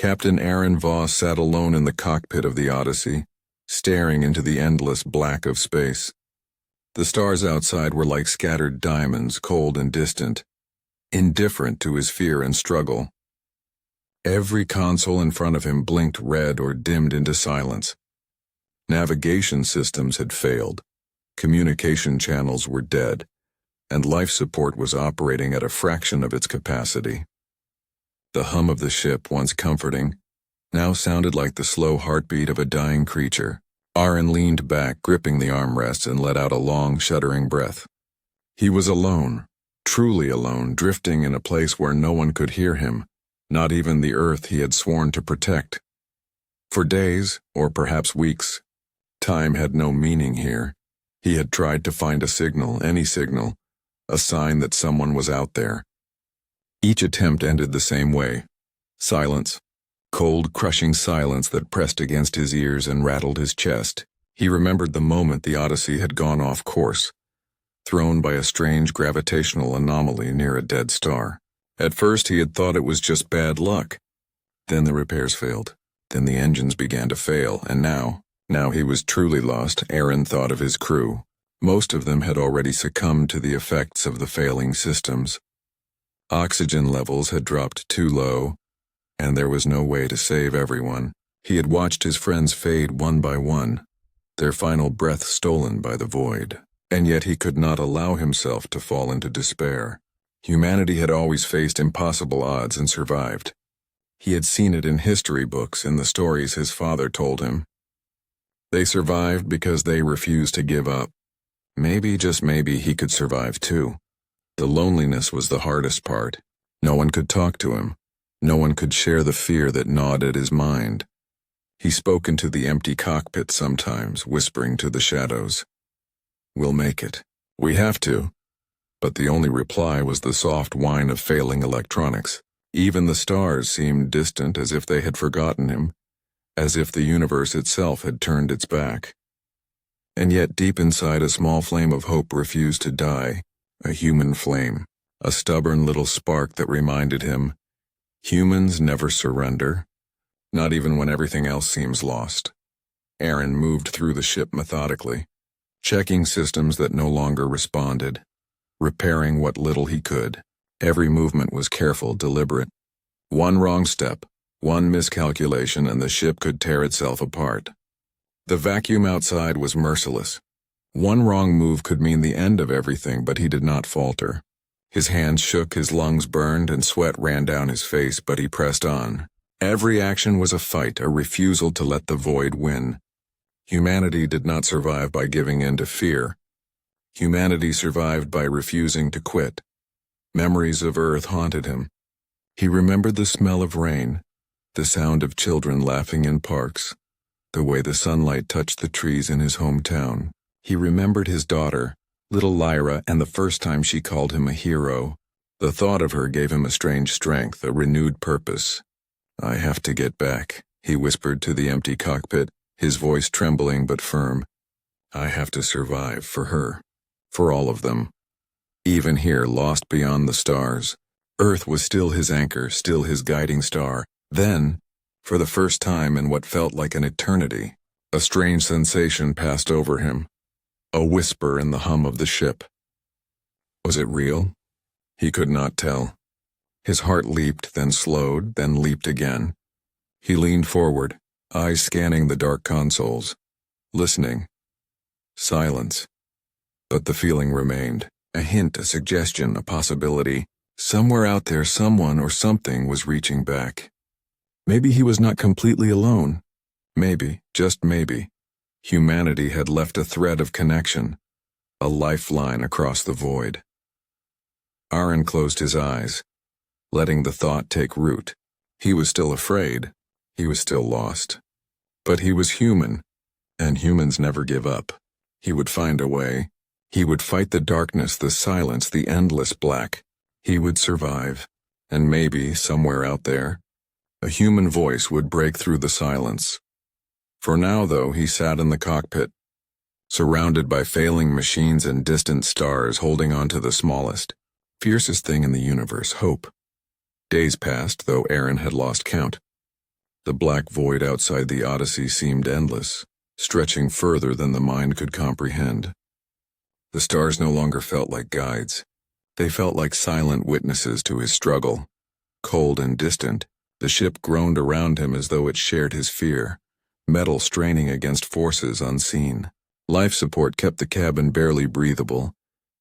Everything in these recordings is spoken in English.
Captain Aaron Voss sat alone in the cockpit of the Odyssey, staring into the endless black of space. The stars outside were like scattered diamonds, cold and distant, indifferent to his fear and struggle. Every console in front of him blinked red or dimmed into silence. Navigation systems had failed, communication channels were dead, and life support was operating at a fraction of its capacity. The hum of the ship, once comforting, now sounded like the slow heartbeat of a dying creature. Aaron leaned back, gripping the armrests, and let out a long, shuddering breath. He was alone, truly alone, drifting in a place where no one could hear him, not even the Earth he had sworn to protect. For days, or perhaps weeks, time had no meaning here. He had tried to find a signal, any signal, a sign that someone was out there. Each attempt ended the same way. Silence. Cold, crushing silence that pressed against his ears and rattled his chest. He remembered the moment the Odyssey had gone off course, thrown by a strange gravitational anomaly near a dead star. At first he had thought it was just bad luck. Then the repairs failed. Then the engines began to fail, and now he was truly lost. Aaron thought of his crew. Most of them had already succumbed to the effects of the failing systems. Oxygen levels had dropped too low, and there was no way to save everyone. He had watched his friends fade one by one, their final breath stolen by the void. And yet he could not allow himself to fall into despair. Humanity had always faced impossible odds and survived. He had seen it in history books, in the stories his father told him. They survived because they refused to give up. Maybe, just maybe, he could survive too. The loneliness was the hardest part. No one could talk to him. No one could share the fear that gnawed at his mind. He spoke into the empty cockpit sometimes, whispering to the shadows. "We'll make it. We have to." But the only reply was the soft whine of failing electronics. Even the stars seemed distant, as if they had forgotten him, as if the universe itself had turned its back. And yet deep inside, a small flame of hope refused to die, a human flame, a stubborn little spark that reminded him, humans never surrender, not even when everything else seems lost. Aaron moved through the ship methodically, checking systems that no longer responded, repairing what little he could. Every movement was careful, deliberate. One wrong step, one miscalculation, and the ship could tear itself apart. The vacuum outside was merciless. One wrong move could mean the end of everything, but he did not falter. His hands shook, his lungs burned, and sweat ran down his face, but he pressed on. Every action was a fight, a refusal to let the void win. Humanity did not survive by giving in to fear. Humanity survived by refusing to quit. Memories of Earth haunted him. He remembered the smell of rain, the sound of children laughing in parks, the way the sunlight touched the trees in his hometown. He remembered his daughter, little Lyra, and the first time she called him a hero. The thought of her gave him a strange strength, a renewed purpose. "I have to get back," he whispered to the empty cockpit, his voice trembling but firm. "I have to survive for her, for all of them." Even here, lost beyond the stars, Earth was still his anchor, still his guiding star. Then, for the first time in what felt like an eternity, a strange sensation passed over him. A whisper in the hum of the ship. Was it real? He could not tell. His heart leaped, then slowed, then leaped again. He leaned forward, eyes scanning the dark consoles, listening. Silence. But the feeling remained. A hint, a suggestion, a possibility. Somewhere out there, someone or something was reaching back. Maybe he was not completely alone. Maybe, just maybe, humanity had left a thread of connection, a lifeline across the void. Aaron closed his eyes, letting the thought take root. He was still afraid. He was still lost. But he was human, and humans never give up. He would find a way. He would fight the darkness, the silence, the endless black. He would survive, and maybe, somewhere out there, a human voice would break through the silence. For now, though, he sat in the cockpit, surrounded by failing machines and distant stars, holding on to the smallest, fiercest thing in the universe, hope. Days passed, though Aaron had lost count. The black void outside the Odyssey seemed endless, stretching further than the mind could comprehend. The stars no longer felt like guides. They felt like silent witnesses to his struggle. Cold and distant, the ship groaned around him as though it shared his fear, metal straining against forces unseen. Life support kept the cabin barely breathable,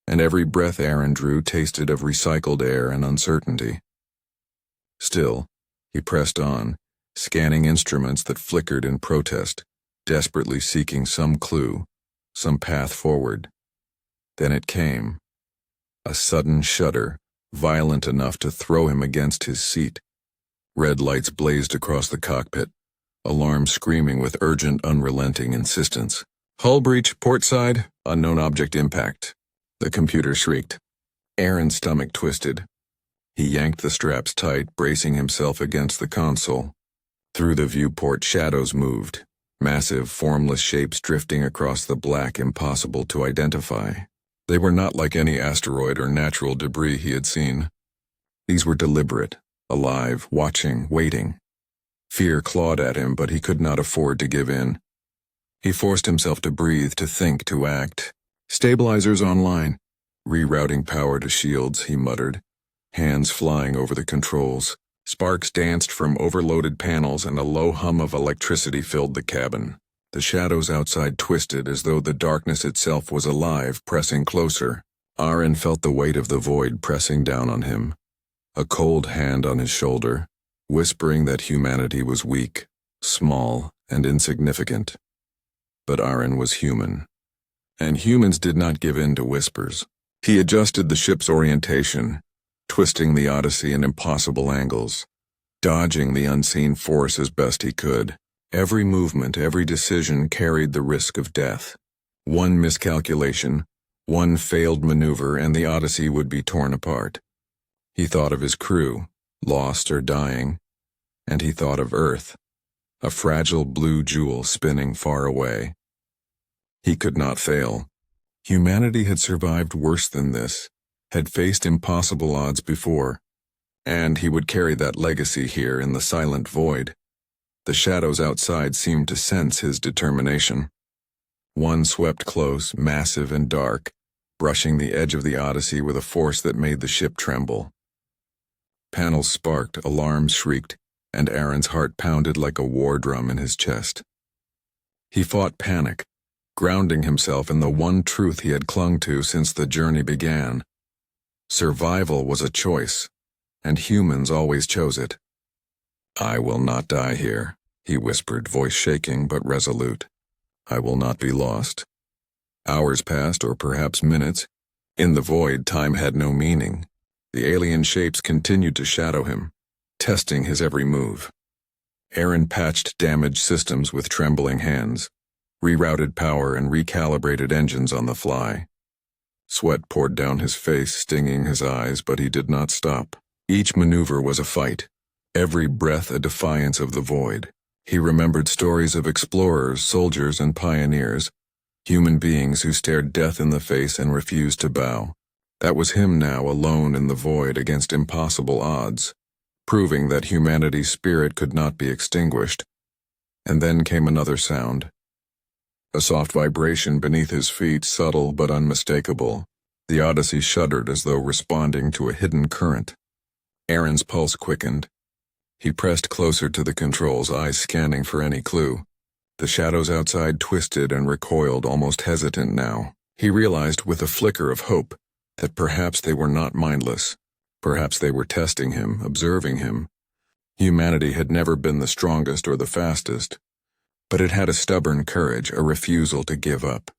and every breath Aaron drew tasted of recycled air and uncertainty. Still, he pressed on, scanning instruments that flickered in protest, desperately seeking some clue, some path forward. Then it came. A sudden shudder, violent enough to throw him against his seat. Red lights blazed across the cockpit, alarm screaming with urgent, unrelenting insistence. Hull breach, port side, unknown object impact. The computer shrieked. Aaron's stomach twisted. He yanked the straps tight, bracing himself against the console. Through the viewport, shadows moved, massive, formless shapes drifting across the black, impossible to identify. They were not like any asteroid or natural debris he had seen. These were deliberate, alive, watching, waiting. Fear clawed at him, but he could not afford to give in. He forced himself to breathe, to think, to act. Stabilizers online. Rerouting power to shields, he muttered, hands flying over the controls. Sparks danced from overloaded panels and a low hum of electricity filled the cabin. The shadows outside twisted as though the darkness itself was alive, pressing closer. Aaron felt the weight of the void pressing down on him. A cold hand on his shoulder, whispering that humanity was weak, small, and insignificant. But Aaron was human. And humans did not give in to whispers. He adjusted the ship's orientation, twisting the Odyssey in impossible angles, dodging the unseen force as best he could. Every movement, every decision carried the risk of death. One miscalculation, one failed maneuver, and the Odyssey would be torn apart. He thought of his crew, lost or dying, and he thought of Earth, a fragile blue jewel spinning far away. He could not fail. Humanity had survived worse than this, had faced impossible odds before, and he would carry that legacy here in the silent void. The shadows outside seemed to sense his determination. One swept close, massive and dark, brushing the edge of the Odyssey with a force that made the ship tremble. Panels sparked, alarms shrieked, and Aaron's heart pounded like a war drum in his chest. He fought panic, grounding himself in the one truth he had clung to since the journey began. Survival was a choice, and humans always chose it. "I will not die here," he whispered, voice shaking but resolute. "I will not be lost." Hours passed, or perhaps minutes. In the void, time had no meaning. The alien shapes continued to shadow him, testing his every move. Aaron patched damaged systems with trembling hands, rerouted power and recalibrated engines on the fly. Sweat poured down his face, stinging his eyes, but he did not stop. Each maneuver was a fight, every breath a defiance of the void. He remembered stories of explorers, soldiers, and pioneers, human beings who stared death in the face and refused to bow. That was him now, alone in the void against impossible odds, proving that humanity's spirit could not be extinguished. And then came another sound. A soft vibration beneath his feet, subtle but unmistakable. The Odyssey shuddered as though responding to a hidden current. Aaron's pulse quickened. He pressed closer to the controls, eyes scanning for any clue. The shadows outside twisted and recoiled, almost hesitant now. He realized with a flicker of hope that perhaps they were not mindless. Perhaps they were testing him, observing him. Humanity had never been the strongest or the fastest, but it had a stubborn courage, a refusal to give up.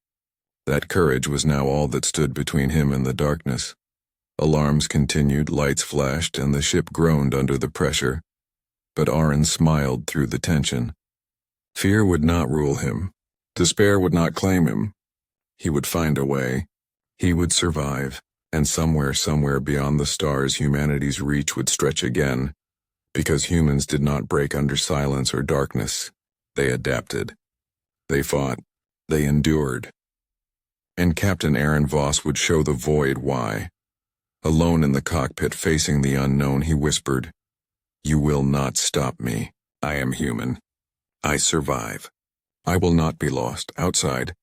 That courage was now all that stood between him and the darkness. Alarms continued, lights flashed, and the ship groaned under the pressure. But Aaron smiled through the tension. Fear would not rule him. Despair would not claim him. He would find a way. He would survive, and somewhere beyond the stars, humanity's reach would stretch again, because humans did not break under silence or darkness. They adapted. They fought. They endured. And Captain Aaron Voss would show the void why. Alone in the cockpit facing the unknown, he whispered, "You will not stop me. I am human. I survive. I will not be lost. Outside,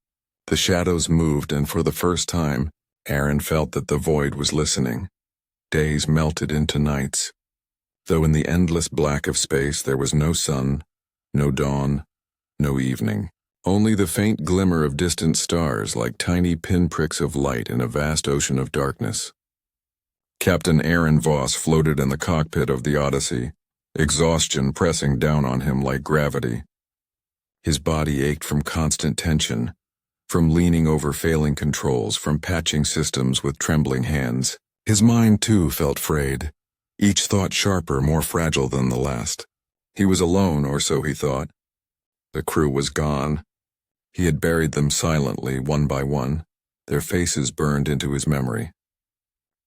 the shadows moved, and for the first time, Aaron felt that the void was listening. Days melted into nights. Though in the endless black of space there was no sun, no dawn, no evening. Only the faint glimmer of distant stars like tiny pinpricks of light in a vast ocean of darkness. Captain Aaron Voss floated in the cockpit of the Odyssey, exhaustion pressing down on him like gravity. His body ached from constant tension, from leaning over failing controls, from patching systems with trembling hands. His mind, too, felt frayed, each thought sharper, more fragile than the last. He was alone, or so he thought. The crew was gone. He had buried them silently, one by one, their faces burned into his memory.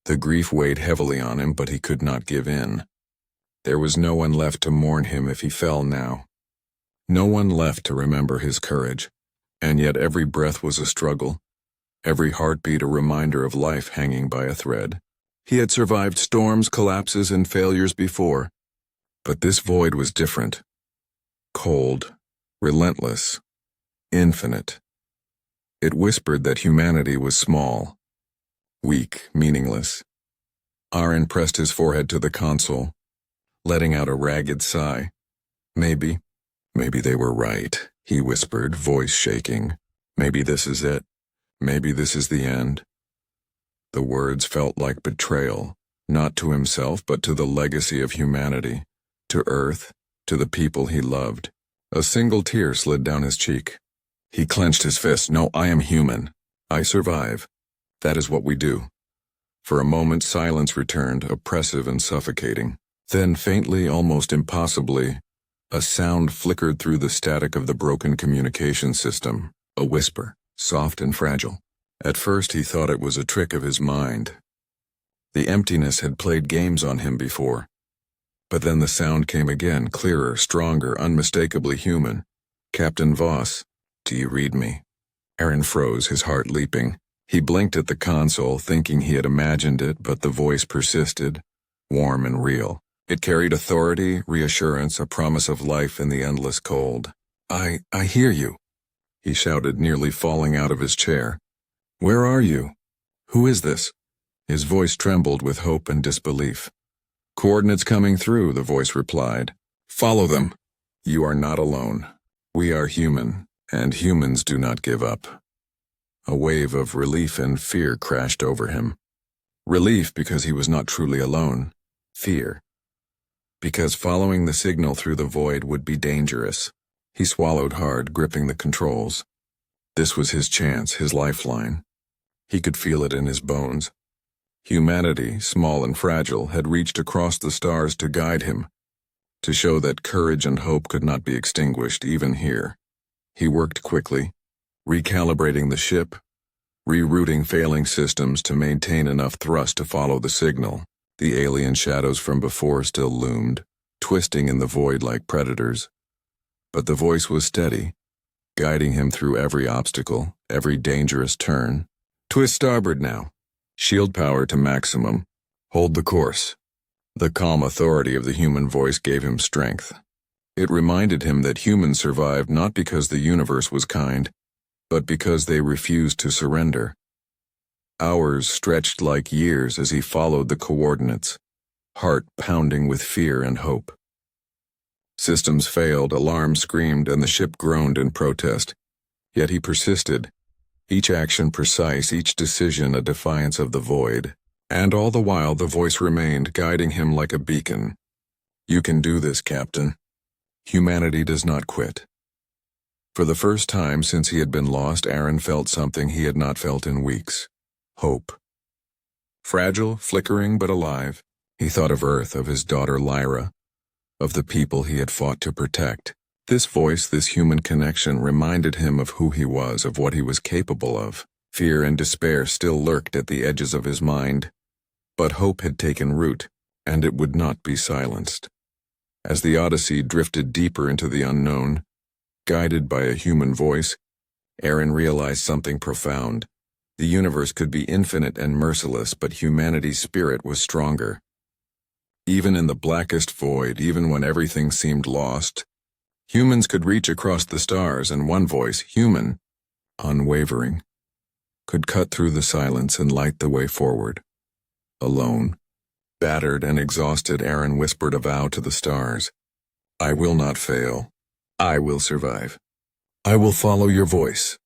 The grief weighed heavily on him, but he could not give in. There was no one left to mourn him if he fell now. No one left to remember his courage, and yet every breath was a struggle, every heartbeat a reminder of life hanging by a thread. He had survived storms, collapses, and failures before, but this void was different. Cold, relentless, infinite. It whispered that humanity was small, weak, meaningless. Aaron pressed his forehead to the console, letting out a ragged sigh. Maybe they were right, he whispered, voice shaking. Maybe this is it. Maybe this is the end. The words felt like betrayal, not to himself but to the legacy of humanity, to Earth, to the people he loved. A single tear slid down his cheek. He clenched his fist. No, I am human. I survive. That is what we do. For a moment silence returned, oppressive and suffocating. Then faintly, almost impossibly, a sound flickered through the static of the broken communication system, a whisper, soft and fragile. At first he thought it was a trick of his mind. The emptiness had played games on him before. But then the sound came again, clearer, stronger, unmistakably human. Captain Voss, do you read me? Aaron froze, his heart leaping. He blinked at the console, thinking he had imagined it, but the voice persisted, warm and real. It carried authority, reassurance, a promise of life in the endless cold. I hear you, he shouted, nearly falling out of his chair. Where are you? Who is this? His voice trembled with hope and disbelief. Coordinates coming through, the voice replied. Follow them. You are not alone. We are human, and humans do not give up. A wave of relief and fear crashed over him. Relief because he was not truly alone. Fear because following the signal through the void would be dangerous. He swallowed hard, gripping the controls. This was his chance, his lifeline. He could feel it in his bones. Humanity, small and fragile, had reached across the stars to guide him, to show that courage and hope could not be extinguished even here. He worked quickly, recalibrating the ship, rerouting failing systems to maintain enough thrust to follow the signal. The alien shadows from before still loomed, twisting in the void like predators. But the voice was steady, guiding him through every obstacle, every dangerous turn. Twist starboard now. Shield power to maximum. Hold the course. The calm authority of the human voice gave him strength. It reminded him that humans survived not because the universe was kind, but because they refused to surrender. Hours stretched like years as he followed the coordinates, heart pounding with fear and hope. Systems failed, alarms screamed, and the ship groaned in protest. Yet he persisted, each action precise, each decision a defiance of the void. And all the while the voice remained, guiding him like a beacon. You can do this, Captain. Humanity does not quit. For the first time since he had been lost, Aaron felt something he had not felt in weeks. Hope. Fragile, flickering, but alive. He thought of Earth, of his daughter Lyra, of the people he had fought to protect. This voice, this human connection, reminded him of who he was, of what he was capable of. Fear and despair still lurked at the edges of his mind, but hope had taken root, and it would not be silenced. As the Odyssey drifted deeper into the unknown, guided by a human voice, Aaron realized something profound. The universe could be infinite and merciless, but humanity's spirit was stronger. Even in the blackest void, even when everything seemed lost, humans could reach across the stars, and one voice, human, unwavering, could cut through the silence and light the way forward. Alone, battered and exhausted, Aaron whispered a vow to the stars. I will not fail. I will survive. I will follow your voice,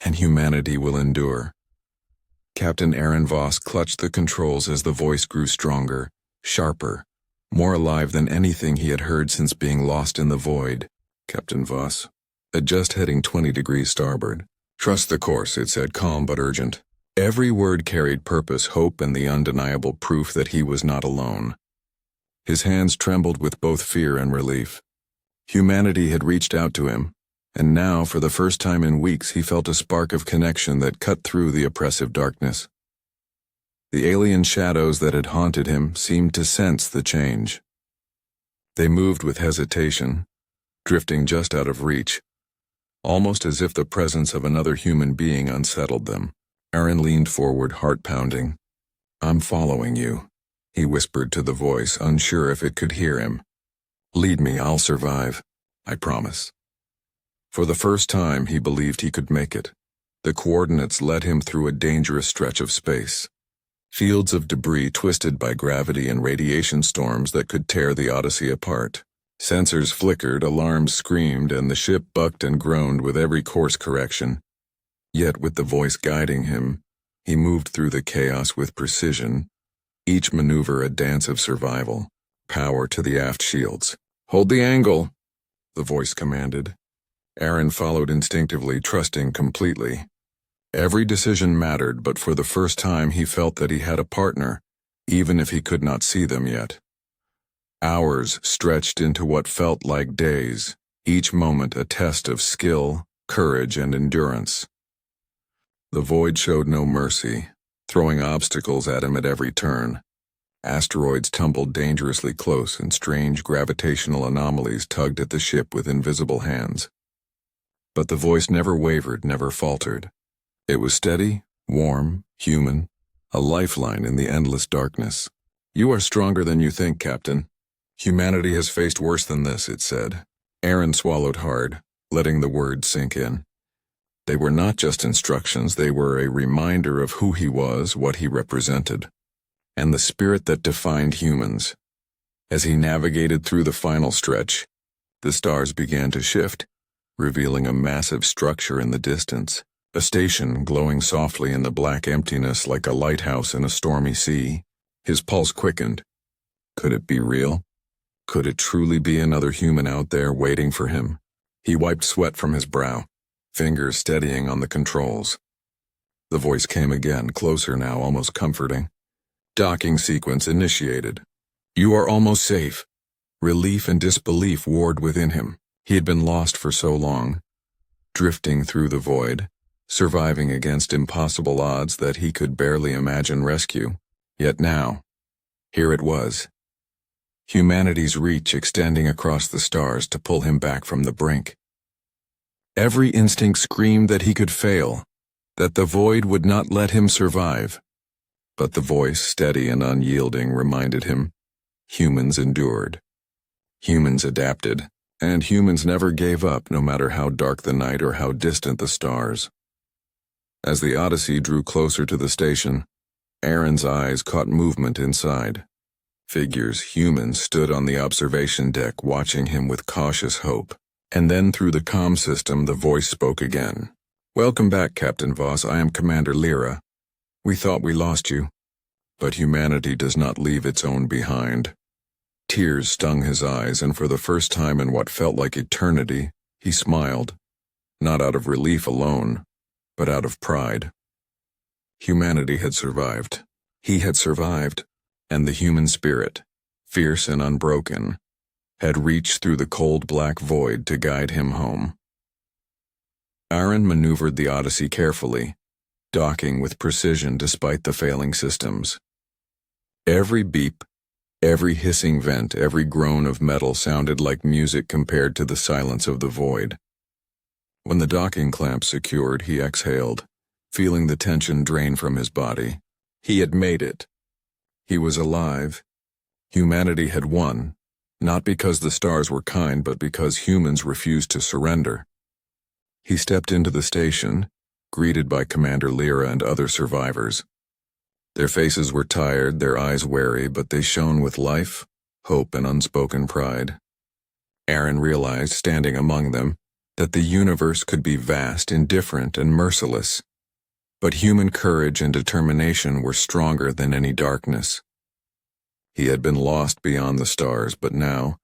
and humanity will endure. Captain Aaron Voss clutched the controls as the voice grew stronger, sharper, more alive than anything he had heard since being lost in the void. Captain Voss, adjust heading 20 degrees starboard. Trust the course, it said, calm but urgent. Every word carried purpose, hope, and the undeniable proof that he was not alone. His hands trembled with both fear and relief. Humanity had reached out to him, and now, for the first time in weeks, he felt a spark of connection that cut through the oppressive darkness. The alien shadows that had haunted him seemed to sense the change. They moved with hesitation, drifting just out of reach, almost as if the presence of another human being unsettled them. Aaron leaned forward, heart pounding. I'm following you, he whispered to the voice, unsure if it could hear him. Lead me, I'll survive. I promise. For the first time, he believed he could make it. The coordinates led him through a dangerous stretch of space. Fields of debris twisted by gravity and radiation storms that could tear the Odyssey apart. Sensors flickered, alarms screamed, and the ship bucked and groaned with every course correction. Yet with the voice guiding him, he moved through the chaos with precision, each maneuver a dance of survival. Power to the aft shields. Hold the angle, the voice commanded. Aaron followed instinctively, trusting completely. Every decision mattered, but for the first time he felt that he had a partner, even if he could not see them yet. Hours stretched into what felt like days, each moment a test of skill, courage, and endurance. The void showed no mercy, throwing obstacles at him at every turn. Asteroids tumbled dangerously close, and strange gravitational anomalies tugged at the ship with invisible hands. But the voice never wavered, never faltered. It was steady, warm, human, a lifeline in the endless darkness. You are stronger than you think, Captain. Humanity has faced worse than this, it said. Aaron swallowed hard, letting the words sink in. They were not just instructions, they were a reminder of who he was, what he represented, and the spirit that defined humans. As he navigated through the final stretch, the stars began to shift, revealing a massive structure in the distance, a station glowing softly in the black emptiness like a lighthouse in a stormy sea. His pulse quickened. Could it be real? Could it truly be another human out there waiting for him? He wiped sweat from his brow, fingers steadying on the controls. The voice came again, closer now, almost comforting. Docking sequence initiated. You are almost safe. Relief and disbelief warred within him. He had been lost for so long, drifting through the void, surviving against impossible odds that he could barely imagine rescue. Yet now, here it was. Humanity's reach extending across the stars to pull him back from the brink. Every instinct screamed that he could fail, that the void would not let him survive. But the voice, steady and unyielding, reminded him, humans endured. Humans adapted, and humans never gave up, no matter how dark the night or how distant the stars. As the Odyssey drew closer to the station, Aaron's eyes caught movement inside. Figures, humans, stood on the observation deck watching him with cautious hope. And then through the comm system the voice spoke again. Welcome back, Captain Voss. I am Commander Lyra. We thought we lost you. But humanity does not leave its own behind. Tears stung his eyes, and for the first time in what felt like eternity, he smiled. Not out of relief alone, but out of pride. Humanity had survived. He had survived. And the human spirit, fierce and unbroken, had reached through the cold black void to guide him home. Aaron maneuvered the Odyssey carefully, docking with precision despite the failing systems. Every beep, every hissing vent, every groan of metal sounded like music compared to the silence of the void. When the docking clamp secured, he exhaled, feeling the tension drain from his body. He had made it. He was alive, Humanity had won, not because the stars were kind, but because humans refused to surrender. He stepped into the station, greeted by Commander Lyra and other survivors. Their faces were tired, their eyes wary, but they shone with life, hope, and unspoken pride. Aaron realized, standing among them, that the universe could be vast, indifferent, and merciless. But human courage and determination were stronger than any darkness. He had been lost beyond the stars, but now,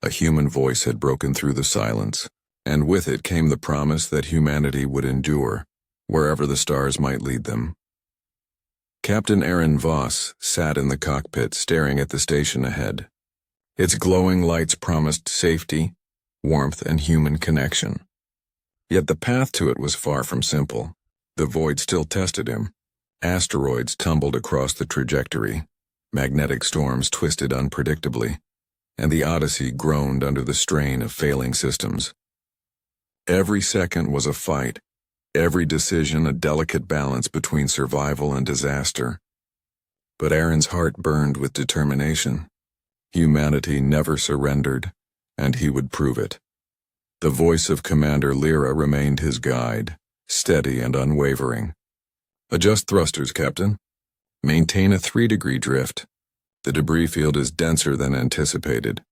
a human voice had broken through the silence, and with it came the promise that humanity would endure, wherever the stars might lead them. Captain Aaron Voss sat in the cockpit, staring at the station ahead. Its glowing lights promised safety, warmth, and human connection. Yet the path to it was far from simple. The void still tested him. Asteroids tumbled across the trajectory. Magnetic storms twisted unpredictably, and the Odyssey groaned under the strain of failing systems. Every second was a fight, every decision a delicate balance between survival and disaster. But Aaron's heart burned with determination. Humanity never surrendered, and he would prove it. The voice of Commander Lyra remained his guide, steady and unwavering. "Adjust thrusters, Captain. Maintain a 3-degree drift. The debris field is denser than anticipated."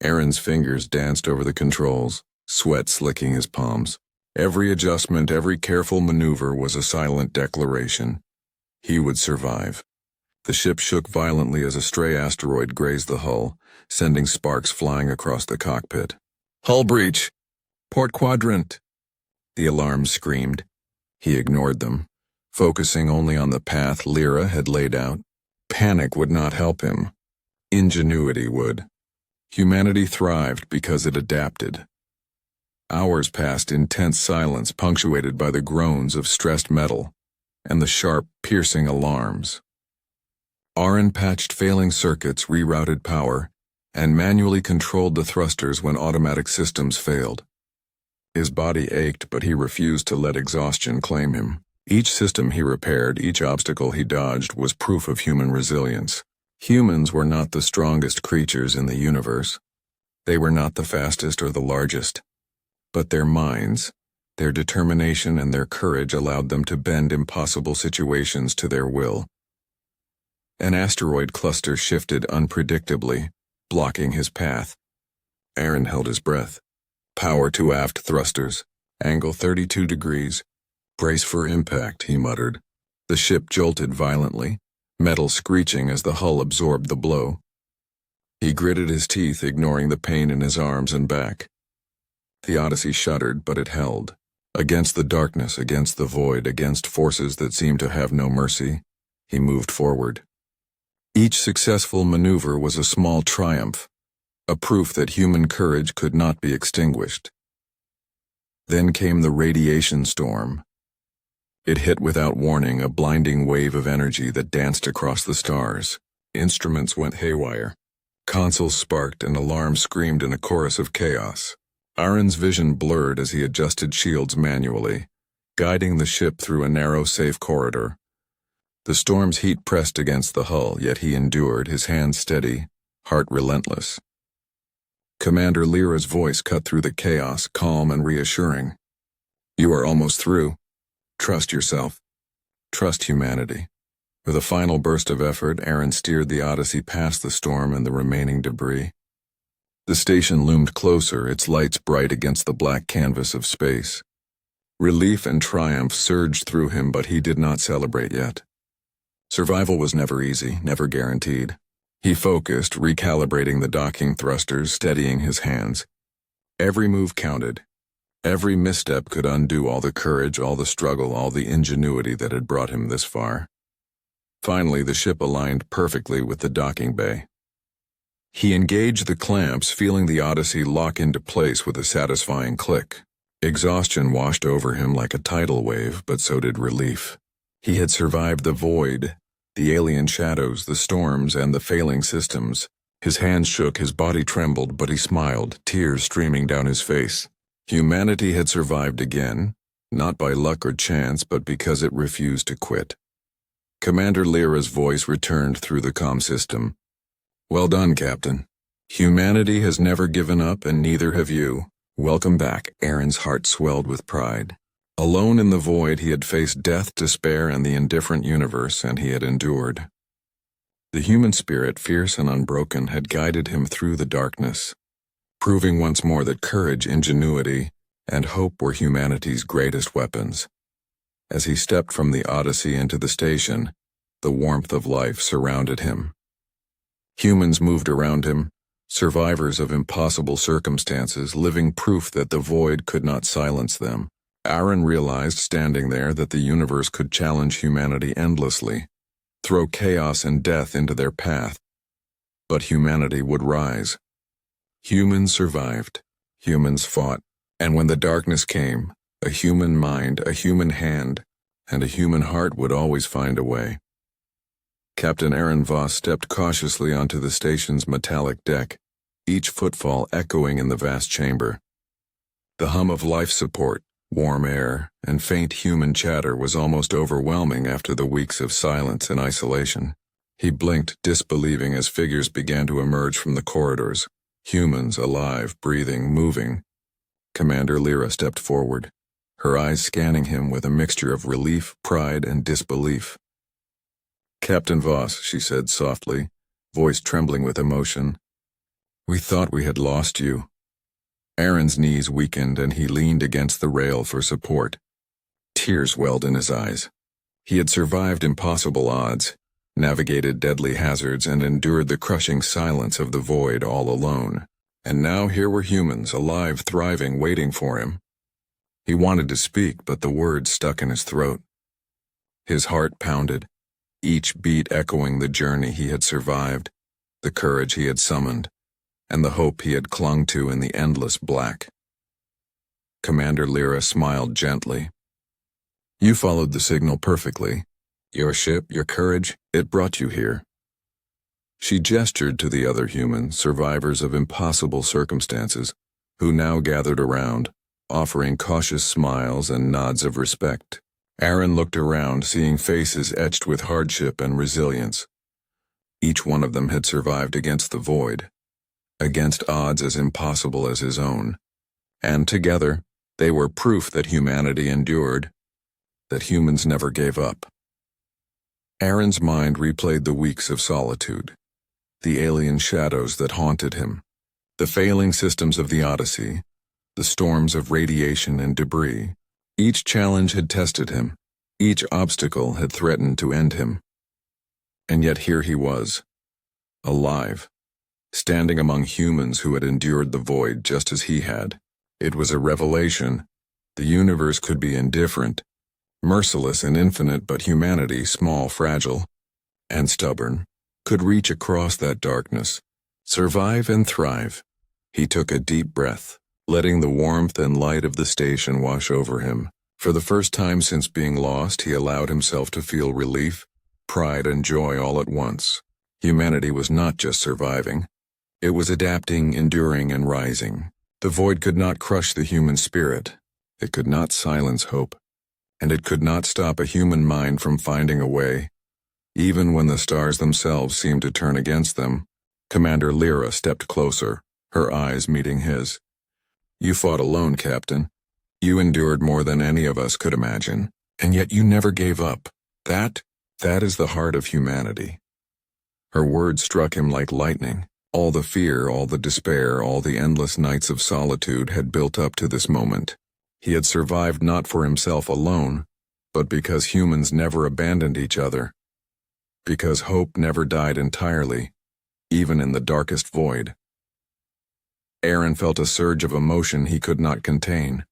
Aaron's fingers danced over the controls, sweat slicking his palms. Every adjustment, every careful maneuver was a silent declaration. He would survive. The ship shook violently as a stray asteroid grazed the hull, sending sparks flying across the cockpit. "Hull breach! Port quadrant!" The alarms screamed. He ignored them, focusing only on the path Lyra had laid out. Panic would not help him. Ingenuity would. Humanity thrived because it adapted. Hours passed in tense silence, punctuated by the groans of stressed metal and the sharp, piercing alarms. Aaron patched failing circuits, rerouted power, and manually controlled the thrusters when automatic systems failed. His body ached, but he refused to let exhaustion claim him. Each system he repaired, each obstacle he dodged, was proof of human resilience. Humans were not the strongest creatures in the universe. They were not the fastest or the largest. But their minds, their determination, and their courage allowed them to bend impossible situations to their will. An asteroid cluster shifted unpredictably, blocking his path. Aaron held his breath. "Power to aft thrusters. Angle 32 degrees. Brace for impact," he muttered. The ship jolted violently, metal screeching as the hull absorbed the blow. He gritted his teeth, ignoring the pain in his arms and back. The Odyssey shuddered, but it held. Against the darkness, against the void, against forces that seemed to have no mercy, he moved forward. Each successful maneuver was a small triumph, a proof that human courage could not be extinguished. Then came the radiation storm. It hit without warning, a blinding wave of energy that danced across the stars. Instruments went haywire. Consoles sparked and alarms screamed in a chorus of chaos. Aaron's vision blurred as he adjusted shields manually, guiding the ship through a narrow, safe corridor. The storm's heat pressed against the hull, yet he endured, his hands steady, heart relentless. Commander Lyra's voice cut through the chaos, calm and reassuring. "You are almost through. Trust yourself. Trust humanity." With a final burst of effort, Aaron steered the Odyssey past the storm and the remaining debris. The station loomed closer, its lights bright against the black canvas of space. Relief and triumph surged through him, but he did not celebrate yet. Survival was never easy, never guaranteed. He focused, recalibrating the docking thrusters, steadying his hands. Every move counted. Every misstep could undo all the courage, all the struggle, all the ingenuity that had brought him this far. Finally, the ship aligned perfectly with the docking bay. He engaged the clamps, feeling the Odyssey lock into place with a satisfying click. Exhaustion washed over him like a tidal wave, but so did relief. He had survived the void, the alien shadows, the storms, and the failing systems. His hands shook, his body trembled, but he smiled, tears streaming down his face. Humanity had survived again, not by luck or chance, but because it refused to quit. Commander Lyra's voice returned through the comm system. Well done, Captain. Humanity has never given up, and neither have you. Welcome back. Aaron's heart swelled with pride. Alone in the void, he had faced death, despair, and the indifferent universe, and he had endured. The human spirit, fierce and unbroken, had guided him through the darkness, proving once more that courage, ingenuity, and hope were humanity's greatest weapons. As he stepped from the Odyssey into the station, the warmth of life surrounded him. Humans moved around him, survivors of impossible circumstances, living proof that the void could not silence them. Aaron realized, standing there, that the universe could challenge humanity endlessly, throw chaos and death into their path. But humanity would rise. Humans survived. Humans fought. And when the darkness came, a human mind, a human hand, and a human heart would always find a way. Captain Aaron Voss stepped cautiously onto the station's metallic deck, each footfall echoing in the vast chamber. The hum of life support, warm air, and faint human chatter was almost overwhelming after the weeks of silence and isolation. He blinked, disbelieving, as figures began to emerge from the corridors. Humans, alive, breathing, moving. Commander Lyra stepped forward, her eyes scanning him with a mixture of relief, pride, and disbelief. "Captain Voss," she said softly, voice trembling with emotion, "we thought we had lost you." Aaron's knees weakened and he leaned against the rail for support. Tears welled in his eyes. He had survived impossible odds, navigated deadly hazards, and endured the crushing silence of the void all alone. And now here were humans, alive, thriving, waiting for him. He wanted to speak, but the words stuck in his throat. His heart pounded, each beat echoing the journey he had survived, the courage he had summoned, and the hope he had clung to in the endless black. Commander Lyra smiled gently. "You followed the signal perfectly. Your ship, your courage, it brought you here." She gestured to the other humans, survivors of impossible circumstances, who now gathered around, offering cautious smiles and nods of respect. Aaron looked around, seeing faces etched with hardship and resilience. Each one of them had survived against the void, against odds as impossible as his own. And together, they were proof that humanity endured, that humans never gave up. Aaron's mind replayed the weeks of solitude, the alien shadows that haunted him, the failing systems of the Odyssey, the storms of radiation and debris. Each challenge had tested him, each obstacle had threatened to end him. And yet here he was, alive, standing among humans who had endured the void just as he had. It was a revelation. The universe could be indifferent, merciless and infinite, but humanity, small, fragile, and stubborn, could reach across that darkness, survive and thrive. He took a deep breath, letting the warmth and light of the station wash over him. For the first time since being lost, he allowed himself to feel relief, pride, and joy all at once. Humanity was not just surviving. It was adapting, enduring, and rising. The void could not crush the human spirit. It could not silence hope. And it could not stop a human mind from finding a way. Even when the stars themselves seemed to turn against them, Commander Lyra stepped closer, her eyes meeting his. "You fought alone, Captain. You endured more than any of us could imagine, and yet you never gave up. That is the heart of humanity." Her words struck him like lightning. All the fear, all the despair, all the endless nights of solitude had built up to this moment. He had survived not for himself alone, but because humans never abandoned each other. Because hope never died entirely, even in the darkest void. Aaron felt a surge of emotion he could not contain.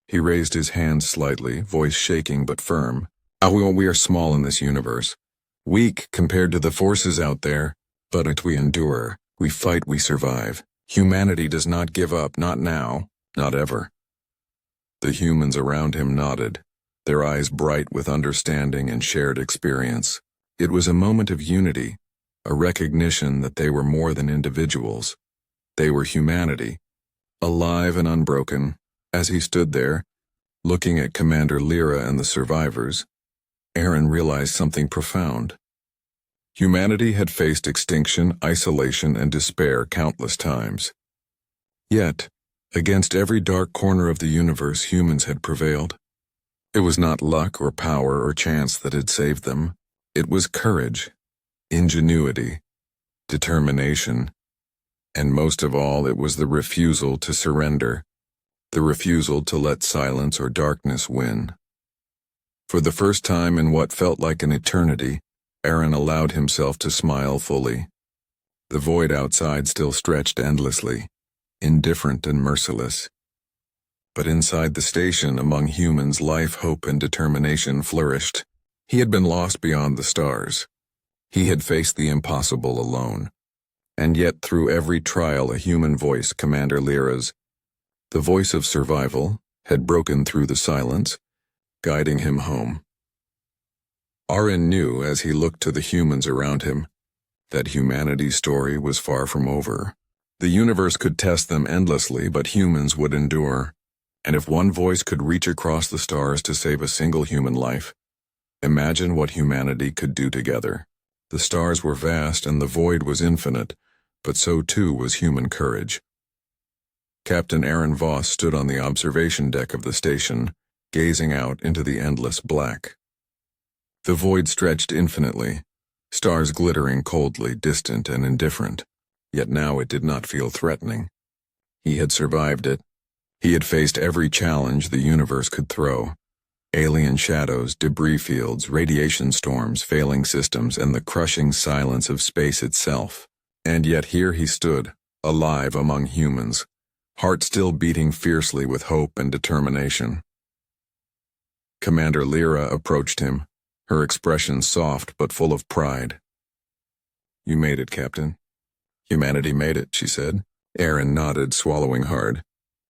He raised his hands slightly, voice shaking but firm. We are small in this universe, weak compared to the forces out there, but we endure, we fight, we survive. Humanity does not give up, not now, not ever. The humans around him nodded, their eyes bright with understanding and shared experience. It was a moment of unity, a recognition that they were more than individuals. They were humanity, alive and unbroken. As he stood there, looking at Commander Lyra and the survivors, Aaron realized something profound. Humanity had faced extinction, isolation, and despair countless times. Yet, against every dark corner of the universe, humans had prevailed. It was not luck or power or chance that had saved them. It was courage, ingenuity, determination, and most of all, it was the refusal to surrender, the refusal to let silence or darkness win. For the first time in what felt like an eternity, Aaron allowed himself to smile fully. The void outside still stretched endlessly, indifferent and merciless. But inside the station, among humans, life, hope, and determination flourished. He had been lost beyond the stars. He had faced the impossible alone. And yet, through every trial, a human voice, Commander Lyra's, the voice of survival, had broken through the silence, guiding him home. Aaron knew, as he looked to the humans around him, that humanity's story was far from over. The universe could test them endlessly, but humans would endure. And if one voice could reach across the stars to save a single human life, imagine what humanity could do together. The stars were vast and the void was infinite, but so too was human courage. Captain Aaron Voss stood on the observation deck of the station, gazing out into the endless black. The void stretched infinitely, stars glittering coldly, distant and indifferent, yet now it did not feel threatening. He had survived it. He had faced every challenge the universe could throw. Alien shadows, debris fields, radiation storms, failing systems, and the crushing silence of space itself. And yet here he stood, alive among humans, heart still beating fiercely with hope and determination. Commander Lyra approached him, her expression soft but full of pride. "You made it, Captain." "Humanity made it," she said. Aaron nodded, swallowing hard.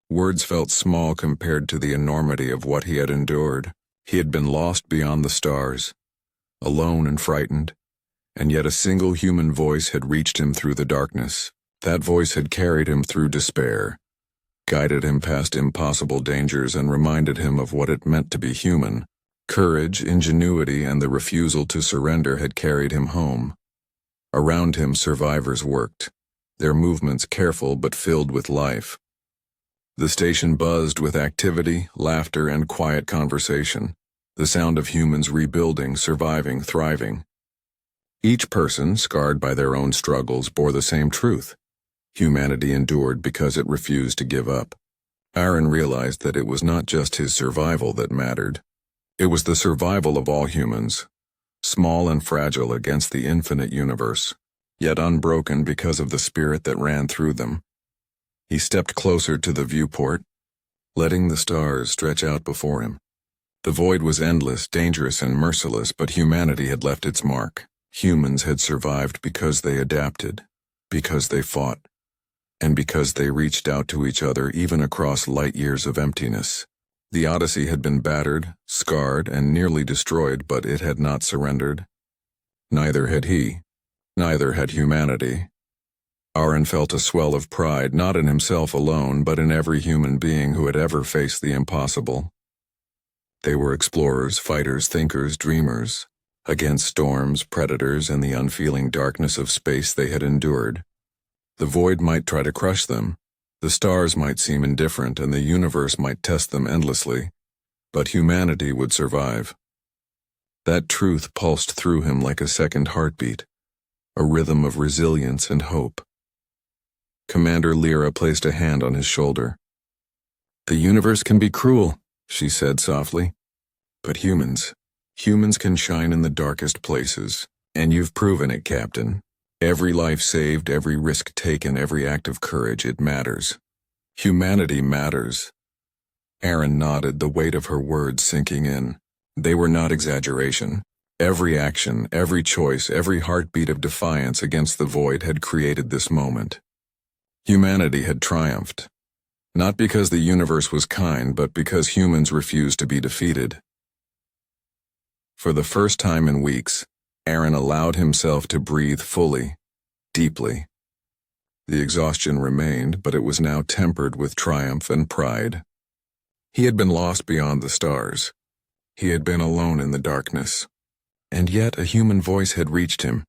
Words felt small compared to the enormity of what he had endured. He had been lost beyond the stars, alone and frightened, and yet a single human voice had reached him through the darkness. That voice had carried him through despair, guided him past impossible dangers, and reminded him of what it meant to be human. Courage, ingenuity, and the refusal to surrender had carried him home. Around him, survivors worked, their movements careful but filled with life. The station buzzed with activity, laughter, and quiet conversation, the sound of humans rebuilding, surviving, thriving. Each person, scarred by their own struggles, bore the same truth. Humanity endured because it refused to give up. Aaron realized that it was not just his survival that mattered. It was the survival of all humans, small and fragile against the infinite universe, yet unbroken because of the spirit that ran through them. He stepped closer to the viewport, letting the stars stretch out before him. The void was endless, dangerous, and merciless, but humanity had left its mark. Humans had survived because they adapted, because they fought, and because they reached out to each other even across light years of emptiness. The Odyssey had been battered, scarred, and nearly destroyed, but it had not surrendered. Neither had he. Neither had humanity. Aaron felt a swell of pride, not in himself alone, but in every human being who had ever faced the impossible. They were explorers, fighters, thinkers, dreamers. Against storms, predators, and the unfeeling darkness of space they had endured. The void might try to crush them, the stars might seem indifferent, and the universe might test them endlessly, but humanity would survive. That truth pulsed through him like a second heartbeat, a rhythm of resilience and hope. Commander Lyra placed a hand on his shoulder. "The universe can be cruel," she said softly, "but humans can shine in the darkest places, and you've proven it, Captain. Every life saved, every risk taken, every act of courage, it matters. Humanity matters." Aaron nodded, the weight of her words sinking in. They were not exaggeration. Every action, every choice, every heartbeat of defiance against the void had created this moment. Humanity had triumphed, not because the universe was kind, but because humans refused to be defeated. For the first time in weeks, Aaron allowed himself to breathe fully, deeply. The exhaustion remained, but it was now tempered with triumph and pride. He had been lost beyond the stars. He had been alone in the darkness. And yet a human voice had reached him,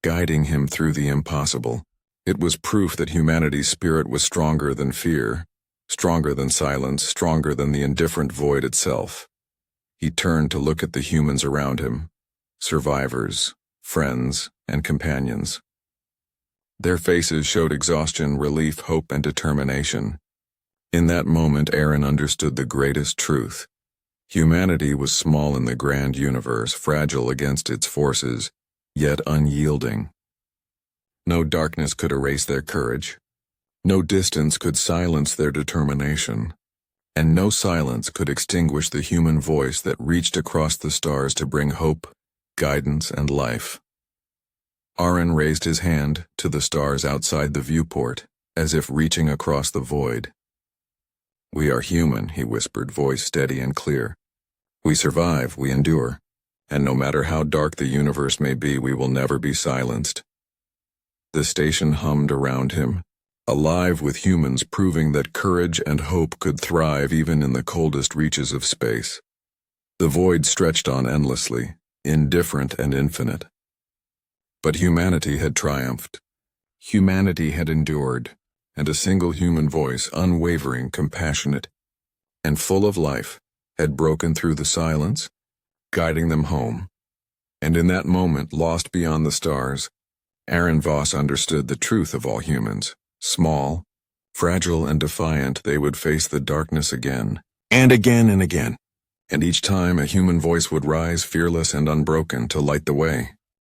guiding him through the impossible. It was proof that humanity's spirit was stronger than fear, stronger than silence, stronger than the indifferent void itself. He turned to look at the humans around him, survivors, friends, and companions. Their faces showed exhaustion, relief, hope, and determination. In that moment, Aaron understood the greatest truth. Humanity was small in the grand universe, fragile against its forces, yet unyielding. No darkness could erase their courage. No distance could silence their determination. And no silence could extinguish the human voice that reached across the stars to bring hope, guidance, and life. Aaron raised his hand to the stars outside the viewport, as if reaching across the void. "We are human," he whispered, voice steady and clear. "We survive, we endure, and no matter how dark the universe may be, we will never be silenced." The station hummed around him, alive with humans proving that courage and hope could thrive even in the coldest reaches of space. The void stretched on endlessly, indifferent and infinite. But humanity had triumphed. Humanity had endured, and a single human voice, unwavering, compassionate, and full of life, had broken through the silence, guiding them home. And in that moment, lost beyond the stars, Aaron Voss understood the truth of all humans. Small, fragile, and defiant, they would face the darkness again, and again and again. And each time a human voice would rise, fearless and unbroken, to light the way.